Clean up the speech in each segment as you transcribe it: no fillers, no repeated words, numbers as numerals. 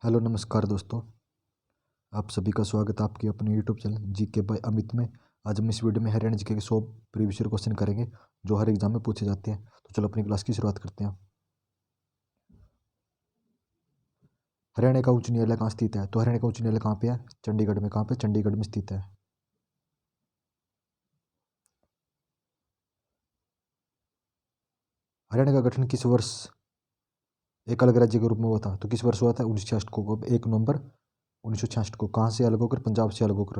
Hello नमस्कार दोस्तों। आप सभी का स्वागत है आपके अपने यूट्यूब चैनल जी के बाय अमित में। आज हम इस वीडियो में हरियाणा जी के 100 प्रीवियस ईयर क्वेश्चन करेंगे जो हर एग्जाम में पूछे जाते हैं। तो चलो अपनी क्लास की शुरुआत करते हैं। हरियाणा का उच्च न्यायालय कहाँ स्थित है? तो हरियाणा का उच्च न्यायालय कहाँ पे है? चंडीगढ़ में। कहाँ पे? चंडीगढ़ में स्थित है। हरियाणा का गठन किस वर्ष एक अलग राज्य के रूप में हुआ था? तो किस वर्ष हुआ था? 1966 को। 1 नवंबर 1966 को। कहाँ से अलग होकर? पंजाब से अलग होकर।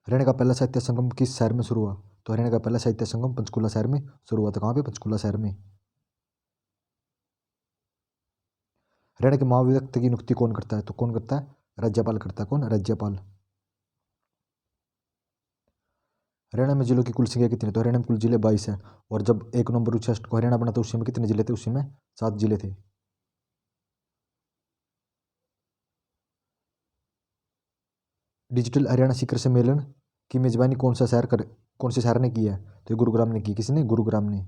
हरियाणा का पहला साहित्य संगम किस शहर में शुरू हुआ? तो हरियाणा का पहला साहित्य संगम पंचकुला शहर में शुरू हुआ था। कहाँ पे? पंचकुला शहर में। हरियाणा के महाविद्यालय की नियुक्ति कौन करता है? तो कौन करता है? राज्यपाल करता है। कौन? राज्यपाल। हरियाणा में जिलों की कुल संख्या कितनी है? तो हरियाणा में कुल जिले 22 है। और जब 1 नवंबर 1966 को हरियाणा बना तो उस समय कितने जिले थे? उस समय 7 जिले थे। डिजिटल हरियाणा शिखर सम्मेलन की मेजबानी कौन से शहर ने की है? तो ये गुरुग्राम ने की। किसने? गुरुग्राम ने।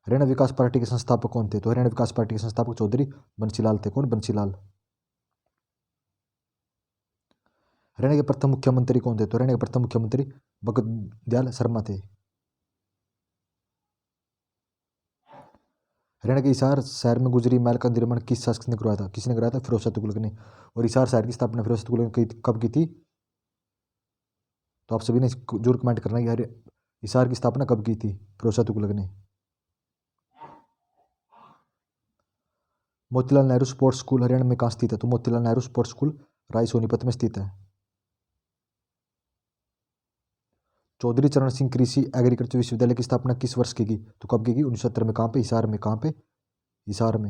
हरियाणा विकास पार्टी के संस्थापक कौन थे? तो हरियाणा विकास पार्टी के संस्थापक चौधरी बंसीलाल थे। कौन? बंसीलाल। हरियाणा के प्रथम मुख्यमंत्री कौन थे? तो हरियाणा के प्रथम मुख्यमंत्री भगत दयाल शर्मा थे। हरियाणा के हिसार शहर में गुजरी महल का निर्माण किस शासक ने करवाया था? किसने कराया था? फिरोज शाह तुगलक ने। और हिसार शहर की स्थापना फिरोज शाह तुगलक ने कब की थी? तो आप सभी ने जरूर कमेंट करना है कि हिसार की स्थापना कब की थी? फिरोज शाह तुगलक ने। मोतीलाल नेहरू स्पोर्ट्स स्कूल हरियाणा में कहाँ स्थित है? तो मोतीलाल नेहरू स्पोर्ट्स स्कूल राय सोनीपत में स्थित है। चौधरी चरण सिंह कृषि एग्रीकल्चर विश्वविद्यालय की स्थापना किस वर्ष की गई? तो कब की गई? 1970 में। कहाँ पे? हिसार में। कहाँ पे? हिसार में।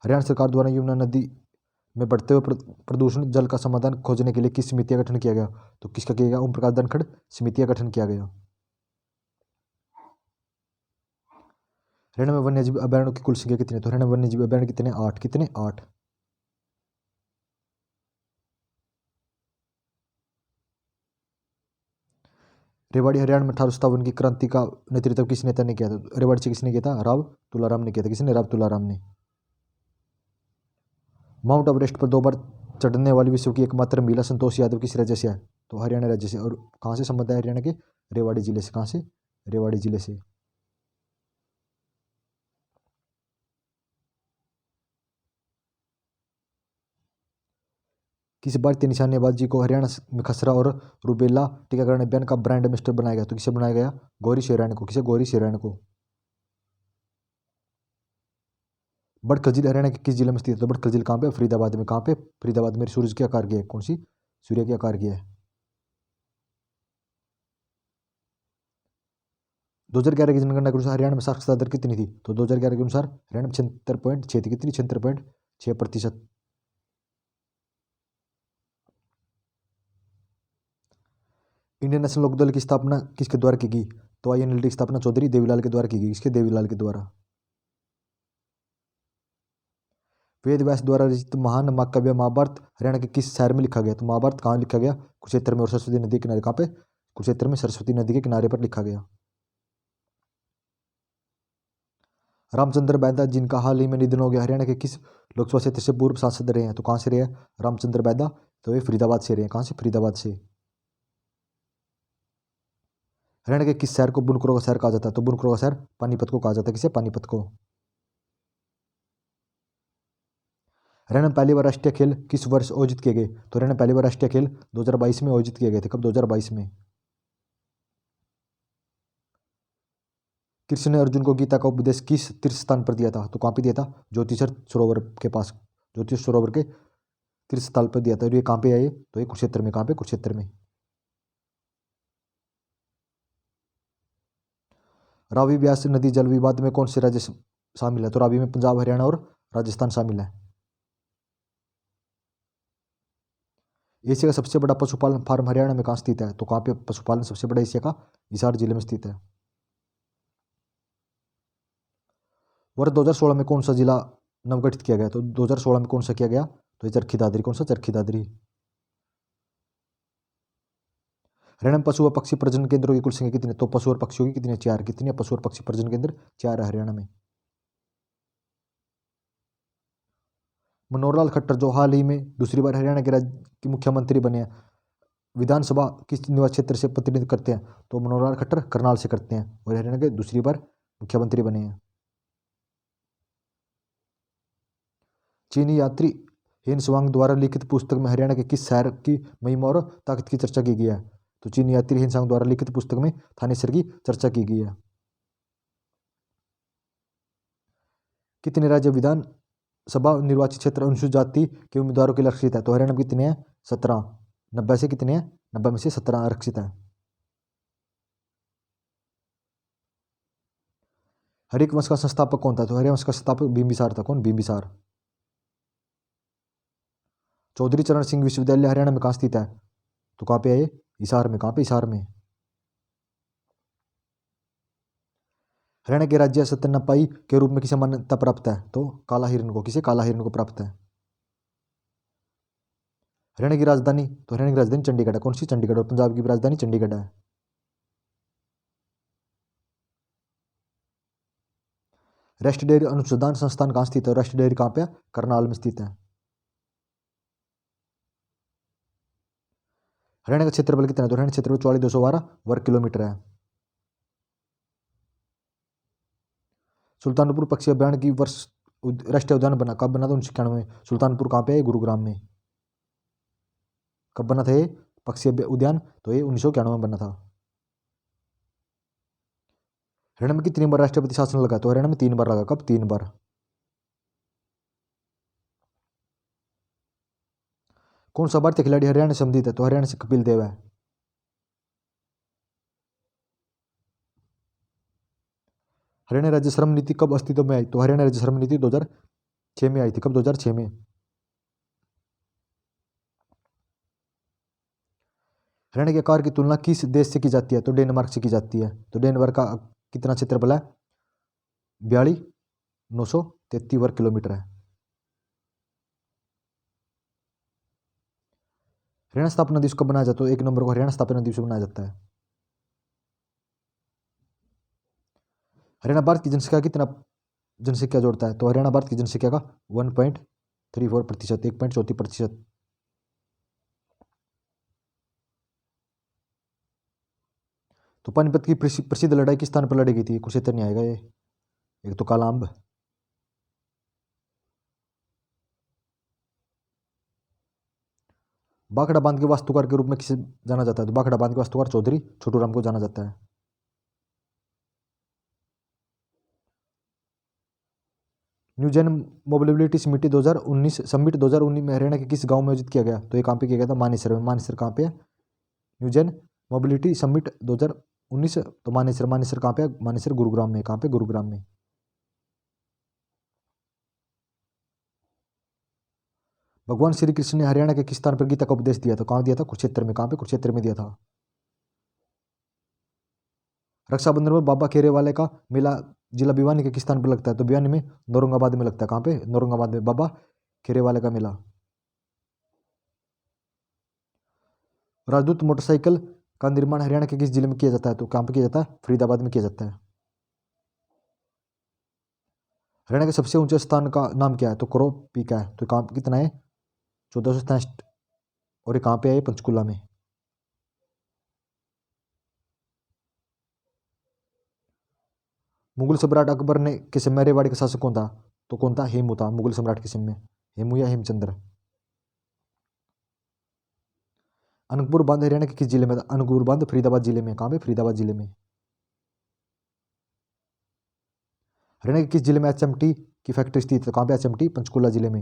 हरियाणा सरकार द्वारा यमुना नदी में बढ़ते हुए प्रदूषण जल का समाधान खोजने के लिए किस समिति का गठन किया गया? तो किसका किया गया? ओम प्रकाश धनखड़ समिति का गठन किया गया। हरियाणा में वन्यजीव अभ्यारण्यों की कुल संख्या कितनी है? तो हरियाणा में वन्यजीव अभ्यारण्य कितने? 8। कितने? 8। रेवाड़ी हरियाणा में 1857 की क्रांति का नेतृत्व किस नेता ने किया था? रेवाड़ी से किसने किया था? राव तुलाराम ने किया था। किसने? राव तुलाराम ने। माउंट एवरेस्ट पर 2 बार चढ़ने वाली विश्व की एकमात्र महिला संतोष यादव किस राज्य से है? तो हरियाणा राज्य से। और कहाँ से संबंध है हरियाणा के? रेवाड़ी जिले से। कहाँ से? रेवाड़ी जिले से। किस भारतीय निशानेबाजी को हरियाणा में खसरा और रूबेला टीकाकरण अभियान का ब्रांड एम्बेसडर बनाया गया? तो किसे बनाया गया? गौरी शेरान को। किसे? गौरी शेरान को। बड़खल झील हरियाणा के किस जिले में स्थित है? तो बड़खल झील कहाँ पे? फरीदाबाद में। कहाँ पे? फरीदाबाद में। सूरज के आकार की है। कौन सी? सूर्य के आकार की है। 2011 की जनगणना के अनुसार हरियाणा में साक्षरता दर कितनी थी? तो 2011 के अनुसार हरियाणा में 76.6 थी। कितनी? 76.6%। इंडियन नेशनल लोकदल की स्थापना किसके द्वारा की गई? तो आईएनएलडी की स्थापना चौधरी देवीलाल के द्वारा की गई। किसके? देवीलाल के द्वारा। वेद व्यास द्वारा रचित महान महाकाव्य महाभारत हरियाणा के किस शहर में लिखा गया? तो महाभारत कहाँ लिखा गया? कुरुक्षेत्र में। और सरस्वती नदी के किनारे। कहाँ पे? कुरुक्षेत्र में सरस्वती नदी के किनारे पर लिखा गया। रामचंद्र बैदा जिनका हाल ही में निधन हो गया हरियाणा के किस लोकसभा क्षेत्र से पूर्व सांसद रहे हैं? तो कहाँ से रहे हैं रामचंद्र बैदा? तो ये फरीदाबाद से रहे हैं। कहाँ से? फरीदाबाद से। हरियाणा के किस शहर को बुनकरों का शहर कहा जाता है? तो बुनकरों का शहर पानीपत को कहा जाता है। किसे? पानीपत को। हरियाणा में पहली बार राष्ट्रीय खेल किस वर्ष आयोजित किए गए? तो हरियाणा में पहली बार राष्ट्रीय खेल 2022 में आयोजित किए गए थे। कब? 2022 में। कृष्ण ने अर्जुन को गीता का उपदेश किस तीर्थ स्थान पर दिया था? तो कहाँ पे दिया था? ज्योतिषर सरोवर के पास। ज्योतिष सरोवर के तीर्थ स्थल पर दिया था। और ये कहाँ पे है? ये तो ये कुरुक्षेत्र में। कहाँ पे? कुरुक्षेत्र में। रावी ब्यास नदी जल विवाद में कौन से राज्य शामिल है? तो रावी में पंजाब हरियाणा और राजस्थान शामिल है। एशिया का सबसे बड़ा पशुपालन फार्म हरियाणा में कहाँ स्थित है? तो कहाँ पे पशुपालन सबसे बड़ा एशिया का? हिसार जिले में स्थित है। वर्ष 2016 में कौन सा जिला नवगठित किया गया। तो 2016 में कौन सा किया गया? तो ये चरखी दादरी। कौन सा? चरखी दादरी। हरियाणा में पशु व पक्षी प्रजनन केंद्रों की कुल संख्या कितनी? तो पशु और पक्षियों की कितनी है? 4। कितनी है? पशु और पक्षी प्रजनन केंद्र 4 है हरियाणा में। मनोहर लाल खट्टर जो हाल ही में दूसरी बार हरियाणा के राज्य के मुख्यमंत्री बने हैं, विधानसभा किस निवास क्षेत्र से प्रतिनिधित्व करते हैं? तो मनोहर लाल खट्टर करनाल से करते हैं और हरियाणा के दूसरी बार मुख्यमंत्री बने हैं। चीनी यात्री हेन त्सांग द्वारा लिखित पुस्तक में हरियाणा के किस शहर की महिमा और ताकत की चर्चा की गई है? तो चीनी यात्री हेन त्सांग द्वारा लिखित पुस्तक में थानेसर की चर्चा की गई है। कितने राज्य विधानसभा निर्वाचित क्षेत्र अनुसूचित जाति के उम्मीदवारों के लिए आरक्षित है? तो हरियाणा में कितने हैं? 17। 90 से कितने हैं? 90 में से 17 आरक्षित है। हरिक वंश का संस्थापक कौन था? तो हरिवंश का संस्थापक बिंबिसार था। कौन? बिंबिसार। चौधरी चरण सिंह विश्वविद्यालय हरियाणा में कहाँ स्थित है? तो कहाँ पे है ये? हिसार में। कहाँ पे? हिसार में। हरियाणा के राज्य स्तनपायी के रूप में किसे मान्यता प्राप्त है? तो काला हिरण को। किसे? काला हिरण को प्राप्त है। हरियाणा की राजधानी? तो हरियाणा की राजधानी चंडीगढ़ है। कौन सी? चंडीगढ़। और पंजाब की भी राजधानी चंडीगढ़ है। राष्ट्रीय डेयरी अनुसंधान संस्थान कहाँ स्थित है? राष्ट्रीय डेयरी कहाँ पे है? करनाल में स्थित है। हरियाणा का क्षेत्रफल कितना है? तो हरियाणा क्षेत्रफल 44,212 वर्ग किलोमीटर है। सुल्तानपुर पक्षी अभयारण्य की वर्ष राष्ट्रीय उद्यान बना कब बना था? 1991 में। सुल्तानपुर कहाँ पे है? गुरुग्राम में। कब बना था ये पक्षी उद्यान? तो ये 1991 में बना था। हरियाणा में कितनी बार राष्ट्रपति शासन लगा? तो हरियाणा में 3 बार लगा। कब? 3 बार। कौन सा भारतीय खिलाड़ी हरियाणा से संबंधित है? तो हरियाणा से कपिल देव है। हरियाणा राज्य श्रम नीति कब अस्तित्व में आई? तो हरियाणा राज्य श्रम नीति 2006 में आई थी। कब? 2006 में। हरियाणा के आकार की तुलना किस देश से की जाती है? तो डेनमार्क से की जाती है। तो डेनमार्क का कितना क्षेत्रफल है? 42,933 वर्ग किलोमीटर है। हरियाणा स्थापना दिवस कब मनाया जाता है? तो 1 नवंबर को हरियाणा स्थापना दिवस मनाया जाता है। हरियाणा भारत की जनसंख्या कितना जनसंख्या जोड़ता है? तो हरियाणा भारत की जनसंख्या का 1.34%, 1.34%। तो पानीपत की प्रसिद्ध लड़ाई किस स्थान पर लड़ी गई थी? कुरुक्षेत्र नहीं आएगा ये। एक तो कालाअंब। भाखड़ा बांध के वास्तुकार के रूप में किसे जाना जाता है? तो भाखड़ा बांध के वास्तुकार चौधरी छोटू राम को जाना जाता है। न्यू जैन मोबिलिटी समिट 2019 में हरियाणा के किस गांव में आयोजित किया गया? तो ये कहाँ पे किया गया था? मानेसर में। मानेसर कहाँ पे है? New Jain mobility summit 2019। तो मानेसर। मानेसर कहाँ पे है? मानेसर गुरुग्राम में। कहाँ पे? गुरुग्राम में। भगवान श्री कृष्ण ने हरियाणा के किस स्थान पर गीता का उपदेश दिया था? कहाँ दिया था? कुरुक्षेत्र में। कहाँ पे? कुरुक्षेत्र में दिया था। रक्षाबंधन में बाबा खेरे वाले का मेला जिला भिवानी के किस स्थान पर लगता है? तो भिवानी में नौरंगाबाद में लगता है। कहाँ पे? नौरंगाबाद में बाबा खेरे वाले का मेला। राजदूत मोटरसाइकिल का निर्माण हरियाणा के किस जिले में किया जाता है? तो कहाँ पे किया जाता है? फरीदाबाद में किया जाता है। हरियाणा के सबसे ऊंचे स्थान का नाम क्या है? तो करो पीक है। तो कहाँ कितना है? 1467। और ये कहाँ पे है? पंचकुला में। मुगल सम्राट अकबर ने के समय रेवाड़ी का शासक कौन था? तो कौन था? हेमू था मुगल सम्राट के समय। हेमू या हेमचंद्र। अनूपपुर बांध हरियाणा के किस जिले में था? अनूपपुर बांध फरीदाबाद जिले में। कहाँ पे? फरीदाबाद जिले में। हरियाणा के किस जिले में एचएमटी की फैक्ट्री स्थित है? कहाँ पे? एचएमटी पंचकुला जिले में।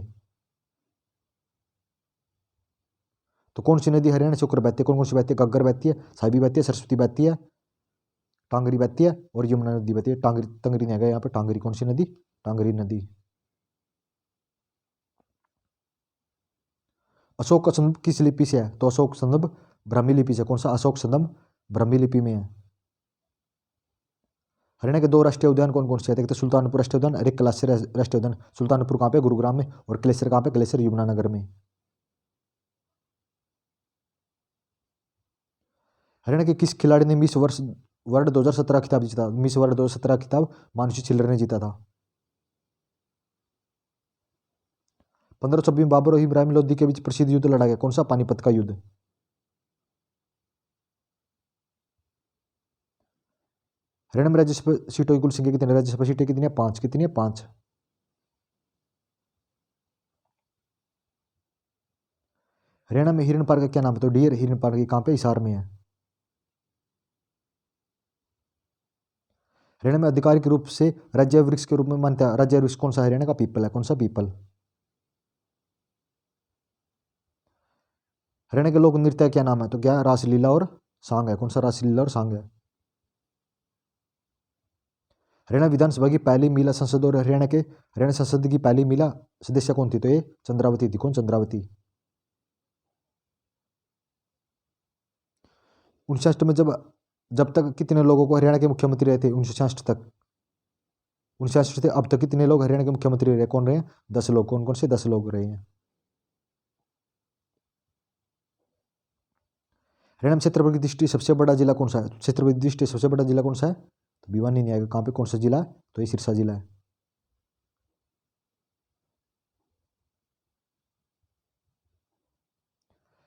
तो कौन सी नदी हरियाणा से होकर बहती है? कौन कौन सी बहती है? घग्गर बहती है, साहिबी बहती है, सरस्वती बहती है, टांगरी बहती है और यमुना नदी बहती है। टांगरी तंगरी नहीं आएगा यहाँ पे। टांगरी। कौन सी नदी? टांगरी नदी। अशोक का स्तंभ किस लिपि से है? तो अशोक स्तंभ ब्राह्मी लिपि से। कौन सा? अशोक स्तंभ ब्राह्मी लिपि में है। हरियाणा के दो राष्ट्रीय उद्यान कौन कौन से हैं? एक तो सुल्तानपुर राष्ट्रीय उद्यान और एक कैलाश राष्ट्रीय उद्यान। सुल्तानपुर कहाँ पे? गुरुग्राम में। और कैलाश कहाँ पे? कैलाश यमुनानगर में। हरियाणा के किस खिलाड़ी ने मिस वर्ष वर्ल्ड 2017 खिताब जीता? मिस वर्ल्ड 2017 खिताब मानुषी छिल्लर ने जीता था। 1526 में बाबर और इब्राहिम लोदी के बीच प्रसिद्ध युद्ध लड़ा गया, कौन सा? पानीपत का युद्ध। हरियाणा में राज्यसभा सीटों की कुल संख्या कितनी है? राज्यसभा सीटें कितनी है? 5। कितनी है? 5। हरियाणा में हिरन पार्क का क्या नाम है? तो डियर हिरन पार्क, कहाँ पे? हिसार में है। हरियाणा में आधिकारिक रूप से राज्य वृक्ष के रूप में मानता है, राज्य वृक्ष कौन सा? हरियाणा का पीपल है, कौन सा? पीपल। हरियाणा के लोक नृत्य का क्या नाम है? तो क्या? रासलीला और सांग है, कौन सा? रासलीला और सांग है। हरियाणा विधानसभा की पहली महिला संसद और हरियाणा संसद की पहली महिला सदस्य कौन थी? तो ये चंद्रावती थी, कौन? चंद्रावती। 1960 में जब तक कितने लोगों को हरियाणा के मुख्यमंत्री रहे थे? 1960 तक। 1960 से अब तक कितने लोग हरियाणा के मुख्यमंत्री रहे? कौन रहे हैं? 10 लोग। कौन कौन से? 10 लोग रहे हैं। हरियाणा में क्षेत्रफल की दृष्टि सबसे बड़ा जिला कौन सा है? क्षेत्रफल की दृष्टि सबसे बड़ा जिला कौन सा है? तो भिवानी नहीं आएगा, कहाँ पे? कौन सा जिला है? तो ये सिरसा जिला है।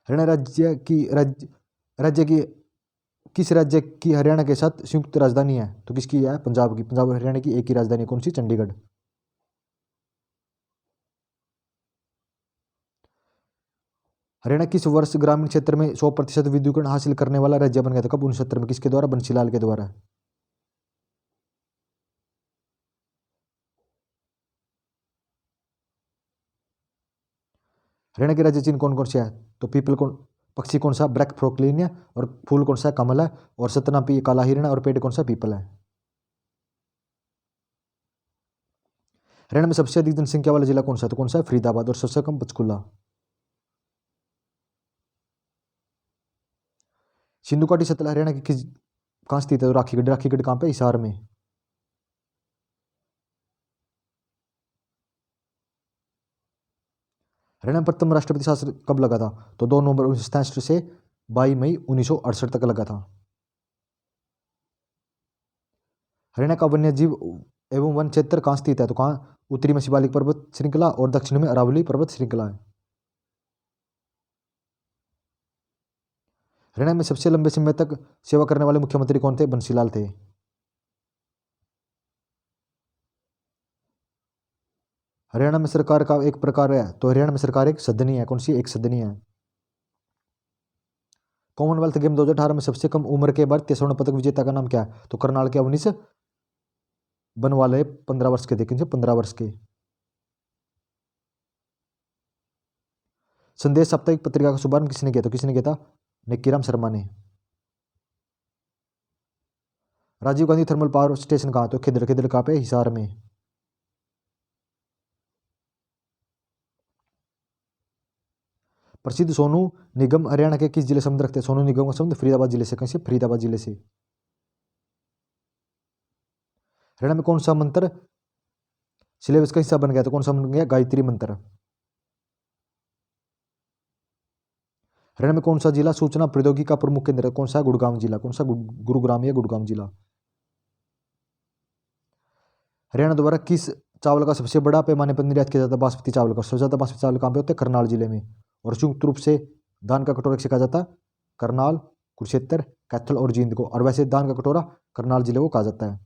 हरियाणा राज्य की किस राज्य की हरियाणा के साथ संयुक्त राजधानी है? तो किसकी है? पंजाब की। पंजाब और हरियाणा की एक ही राजधानी है, कौन सी? चंडीगढ़। हरियाणा किस वर्ष ग्रामीण क्षेत्र में 100% विद्युतीकरण हासिल करने वाला राज्य बन गया था? कब? 1970 में। किसके द्वारा? बंसीलाल के द्वारा। हरियाणा के राज्य चिन्ह कौन कौन से है? तो पीपल कौन? पक्षी कौन सा? ब्लैक फ्रोकलिन है। और फूल कौन सा है? कमल है। और सतनापी काला हिरण है। और पेड़ कौन सा? पीपल है। हरियाणा में सबसे अधिक जनसंख्या वाला जिला कौन सा है? तो कौन सा है? फरीदाबाद। और सबसे कम? पंचकुला। सिंधु घाटी सतलज हरियाणा की किस कहाँ स्थित है? तो राखीगढ़। राखीगढ़ कहाँ पे? हिसार में। हरियाणा में प्रथम राष्ट्रपति शासन कब लगा था? तो 2 नवंबर 1967 से 22 मई 1968 तक लगा था। हरियाणा का वन्य जीव एवं वन क्षेत्र कहाँ स्थित है? तो कहाँ? उत्तरी में शिवालिक पर्वत श्रृंखला और दक्षिण में अरावली पर्वत श्रृंखला है। हरियाणा में सबसे लंबे समय तक सेवा करने वाले मुख्यमंत्री कौन थे? बंसीलाल थे। हरियाणा में सरकार का एक प्रकार है, तो हरियाणा में सरकार एक सदनी है, कौन सी? एक सदनी है। कॉमनवेल्थ गेम 2018 में सबसे कम उम्र के भारतीय स्वर्ण पदक विजेता का नाम क्या है? तो करनाल के अवनीश बनवाले 15 वर्ष के थे, किनसे? 15 वर्ष के। संदेश साप्ताहिक पत्रिका का शुभारंभ किसने किया? तो किसने किया था? निक्कीराम शर्मा ने। Rajiv Gandhi thermal power station कहाँ? तो खिदड़। खिदड़ कहाँ पे? हिसार में। प्रसिद्ध सोनू निगम हरियाणा के किस जिले से संबंध रखते हैं? सोनू निगम का संबंध फरीदाबाद जिले से। कैसे? फरीदाबाद जिले से। हरियाणा में कौन सा मंत्र सिलेबस का हिस्सा बन गया? तो कौन सा बन गया? गायत्री मंत्र। हरियाणा में कौन सा जिला सूचना प्रौद्योगिकी का प्रमुख केंद्र है? कौन सा है? गुड़गांव जिला। कौन सा? गुरुग्राम या गुड़गांव जिला। हरियाणा द्वारा किस चावल का सबसे बड़ा पैमाने पर निर्यात किया जाता है? बासमती चावल का। सबसे ज्यादा बासमती चावल कहाँ पे होते हैं? करनाल जिले में। और संयुक्त रूप से धान का कटोरा किसे कहा जाता है? करनाल, कुरुक्षेत्र, कैथल और जींद को। और वैसे धान का कटोरा करनाल जिले को कहा जाता है।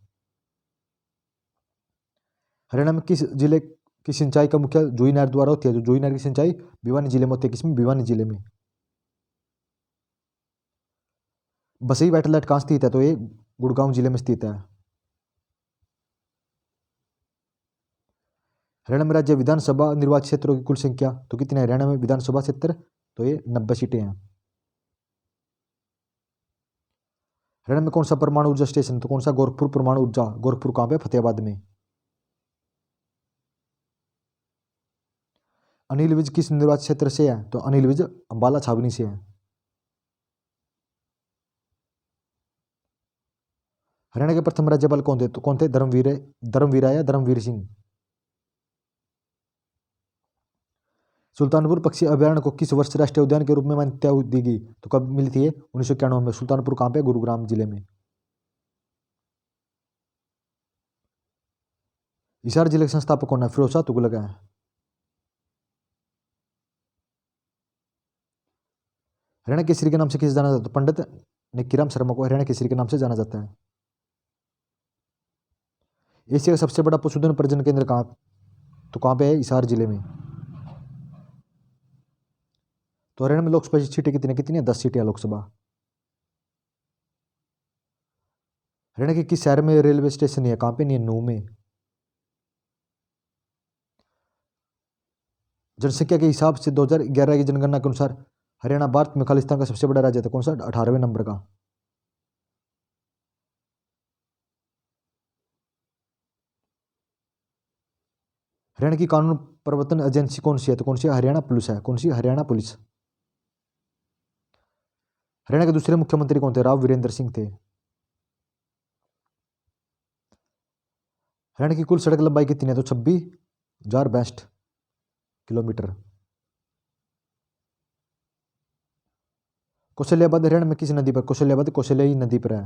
हरियाणा में किस जिले की सिंचाई का मुख्य जुई नहर द्वारा होती है? जो जुई नहर की सिंचाई भिवानी जिले में होती है, किसमें? भिवानी जिले में। बसई वेटलैंड कहाँ स्थित है? तो ये गुड़गांव जिले में स्थित है। हरियाणा में राज्य विधानसभा निर्वाचित क्षेत्रों की कुल संख्या तो कितनी है? हरियाणा में विधानसभा क्षेत्र तो ये 90 सीटें हैं। हरियाणा में कौन सा परमाणु ऊर्जा स्टेशन? तो कौन सा? गोरखपुर परमाणु ऊर्जा। गोरखपुर कहाँ पे? फतेहाबाद में। अनिल विज किस निर्वाचित क्षेत्र से है? तो अनिल विज अंबाला छावनी से है। हरियाणा के प्रथम राज्यपाल कौन थे? तो कौन थे? धर्मवीर या धर्मवीर सिंह। सुल्तानपुर पक्षी अभयारण्य को किस वर्ष राष्ट्रीय उद्यान के रूप में मान्यता दी गई? तो कब मिली थी ये? 1991 में। सुल्तानपुर कहाँ पे? गुरुग्राम जिले में। हिसार जिले के संस्थापक कौन है? फिरोज शाह तुगलक है। हरियाणा केसरी के नाम से किसे जाना जाता है? पंडित निक्कीराम शर्मा को हरियाणा केसरी के नाम से जाना जाता है। एशिया का सबसे बड़ा पशुधन प्रजनन केंद्र कहाँ? तो कहाँ पे है? हिसार जिले में। तो हरियाणा में लोकसभा सीटें कितनी है? 10 सीटें लोकसभा। हरियाणा के किस शहर में रेलवे स्टेशन है? कहाँ पे नहीं है? नूह में। जनसंख्या के हिसाब से 2011 की जनगणना के अनुसार हरियाणा भारत में खालिस्तान का सबसे बड़ा राज्य था। कौन सा? 18वें नंबर का। हरियाणा की कानून प्रवर्तन एजेंसी कौन सी है? तो कौन सी? हरियाणा पुलिस है। कौन सी? हरियाणा पुलिस। हरियाणा के दूसरे मुख्यमंत्री कौन थे? राव वीरेंद्र सिंह थे। हरियाणा की कुल सड़क लंबाई कितनी है? तो 26,062 किलोमीटर। कौशल्याबाद हरियाणा में किस नदी पर? कौशल्याबाद कौशल्या नदी पर है।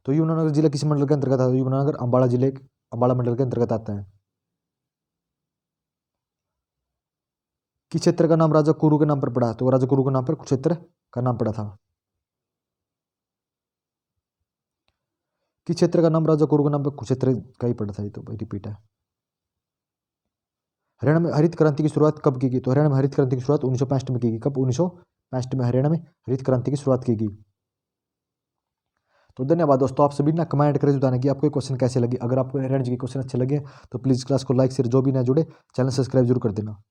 तो यमुनानगर जिला किस मंडल के अंतर्गत आता है? यमुनानगर अंबाला जिले अंबाला मंडल के अंतर्गत आता है। किस क्षेत्र का नाम राजा कुरु के नाम पर पड़ा? तो राजा कुरु के नाम पर कुरुक्षेत्र का नाम पड़ा था। किस क्षेत्र का नाम राजा कुरु के नाम पर कुरुक्षेत्र का ही पड़ा था? ये तो भाई रिपीट है। हरियाणा में हरित क्रांति की शुरुआत कब की गई? तो हरियाणा में हरित क्रांति की शुरुआत 1965 में की गई। कब? 1965 में हरियाणा में हरित क्रांति की शुरुआत की गई। तो धन्यवाद दोस्तों, आप सभी ना कमेंट करके बताना कि आपको क्वेश्चन कैसे लगे। अगर आपको हरियाणा जी के क्वेश्चन अच्छे लगे तो प्लीज़ क्लास को लाइक शेयर, जो भी ना जुड़े चैनल सब्सक्राइब जरूर कर देना।